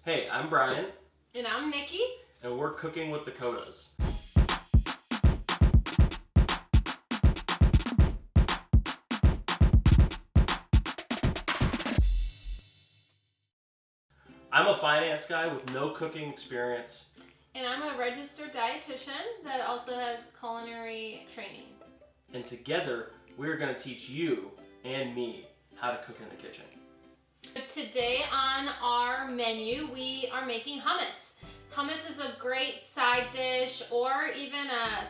Hey, I'm Brian. And I'm Nikki. And we're cooking with Dakotas. I'm a finance guy with no cooking experience. And I'm a registered dietitian that also has culinary training. And together, we're going to teach you and me how to cook in the kitchen. Today on our menu, we are making hummus. Hummus is a great side dish or even a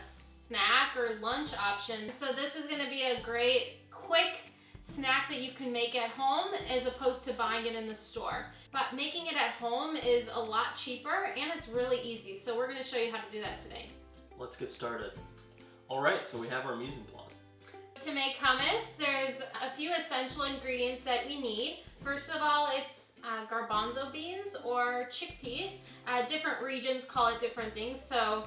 snack or lunch option. So this is going to be a great, quick snack that you can make at home as opposed to buying it in the store. But making it at home is a lot cheaper and it's really easy. So we're going to show you how to do that today. Let's get started. All right, so we have our mise en place. To make hummus, there's a few essential ingredients that we need. First of all, it's garbanzo beans or chickpeas. Different regions call it different things, so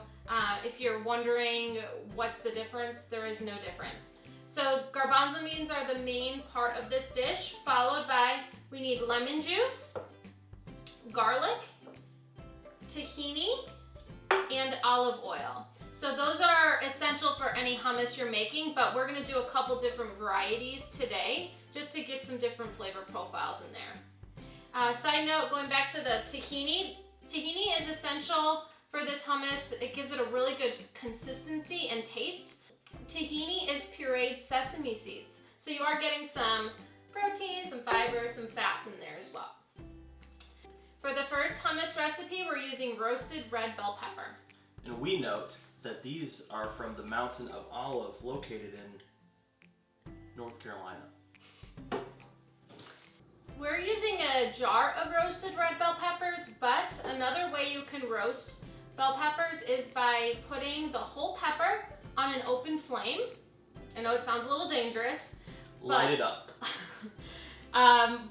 if you're wondering what's the difference, there is no difference. So garbanzo beans are the main part of this dish, followed by, we need lemon juice, garlic, tahini, and olive oil. So those are essential for any hummus you're making, but we're gonna do a couple different varieties today just to get some different flavor profiles in there. Side note, going back to the tahini is essential for this hummus. It gives it a really good consistency and taste. Tahini is pureed sesame seeds. So you are getting some protein, some fiber, some fats in there as well. For the first hummus recipe, we're using roasted red bell pepper. And we note that these are from the mountain of olive located in North Carolina. We're using a jar of roasted red bell peppers, but another way you can roast bell peppers is by putting the whole pepper on an open flame. I know it sounds a little dangerous. Light it up.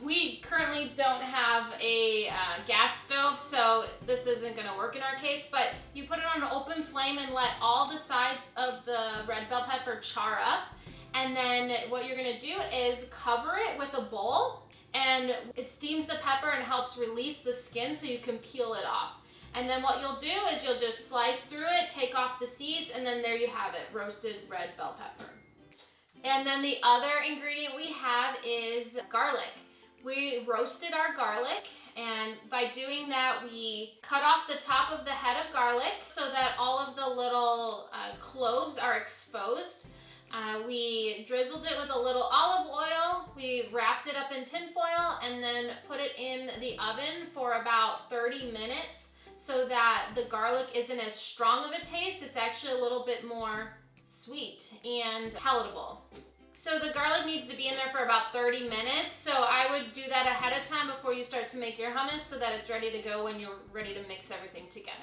We currently don't have a gas stove, so this isn't gonna work in our case, but you put it on an open flame and let all the sides of the red bell pepper char up. And then what you're gonna do is cover it with a bowl, and it steams the pepper and helps release the skin so you can peel it off. And then what you'll do is you'll just slice through it, take off the seeds, and then there you have it, roasted red bell pepper. And then the other ingredient we have is garlic. We roasted our garlic, and by doing that, we cut off the top of the head of garlic so that all of the little cloves are exposed. We drizzled it with a little olive oil. We wrapped it up in tin foil and then put it in the oven for about 30 minutes so that the garlic isn't as strong of a taste. It's actually a little bit more sweet and palatable. So the garlic needs to be in there for about 30 minutes. So I would do that ahead of time before you start to make your hummus so that it's ready to go when you're ready to mix everything together.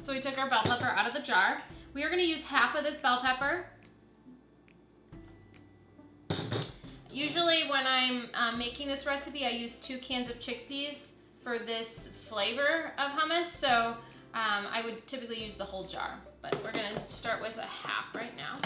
So we took our bell pepper out of the jar. We are gonna use half of this bell pepper. Usually when I'm making this recipe, I use 2 cans of chickpeas for this flavor of hummus. So I would typically use the whole jar, but we're gonna start with a half right now.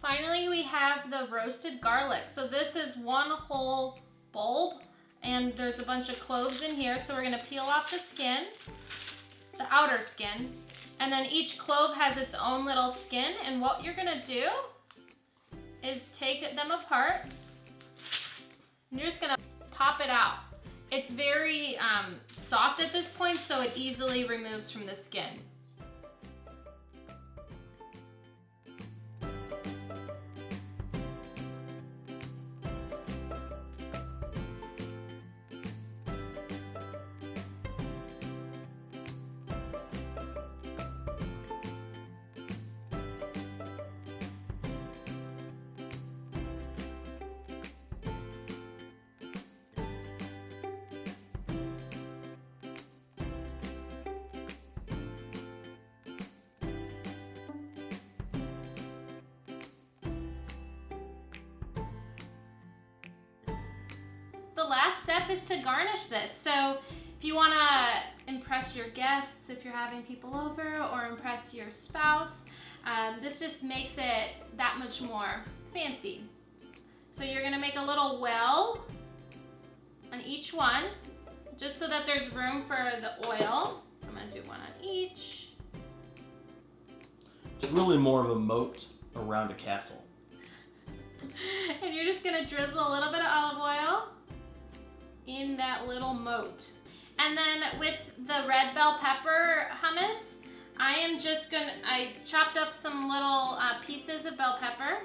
Finally, we have the roasted garlic. So this is one whole bulb, and there's a bunch of cloves in here. So we're gonna peel off the skin, the outer skin, and then each clove has its own little skin. And what you're gonna do is take them apart, and you're just gonna pop it out. It's very soft at this point, so it easily removes from the skin. The last step is to garnish this. So if you want to impress your guests, if you're having people over, or impress your spouse, this just makes it that much more fancy. So you're gonna make a little well on each one, just so that there's room for the oil. I'm gonna do one on each. It's really more of a moat around a castle. And you're just gonna drizzle a little bit of olive oil in that little moat. And then with the red bell pepper hummus, I chopped up some little pieces of bell pepper.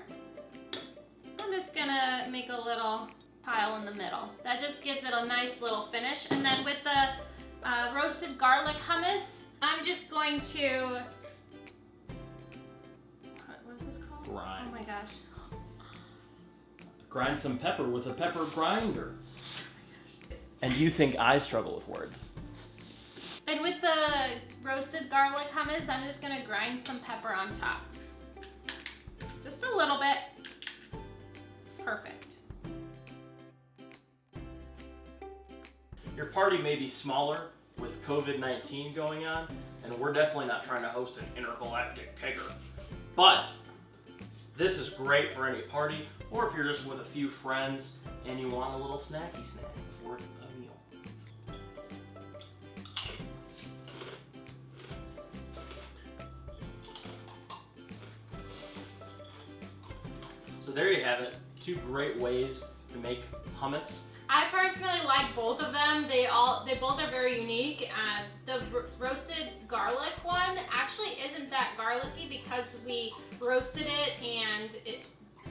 I'm just gonna make a little pile in the middle. That just gives it a nice little finish. And then with the roasted garlic hummus, I'm just going to, what's this called? Grind. Oh my gosh. Grind some pepper with a pepper grinder. And you think I struggle with words. And with the roasted garlic hummus, I'm just gonna grind some pepper on top. Just a little bit. Perfect. Your party may be smaller with COVID-19 going on, and we're definitely not trying to host an intergalactic kegger. But this is great for any party, or if you're just with a few friends and you want a little snacky snack before a meal. So there you have it. 2 great ways to make hummus. I personally like both of them. They both are very unique. The roasted garlic one actually isn't that garlicky because we roasted it and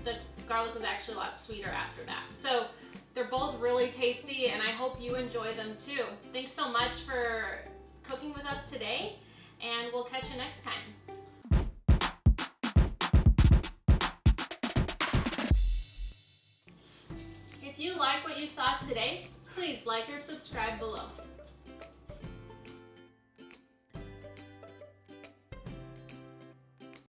the garlic was actually a lot sweeter after that. So they're both really tasty, and I hope you enjoy them too. Thanks so much for cooking with us today, and we'll catch you next time. If you like what you saw today, please like or subscribe below.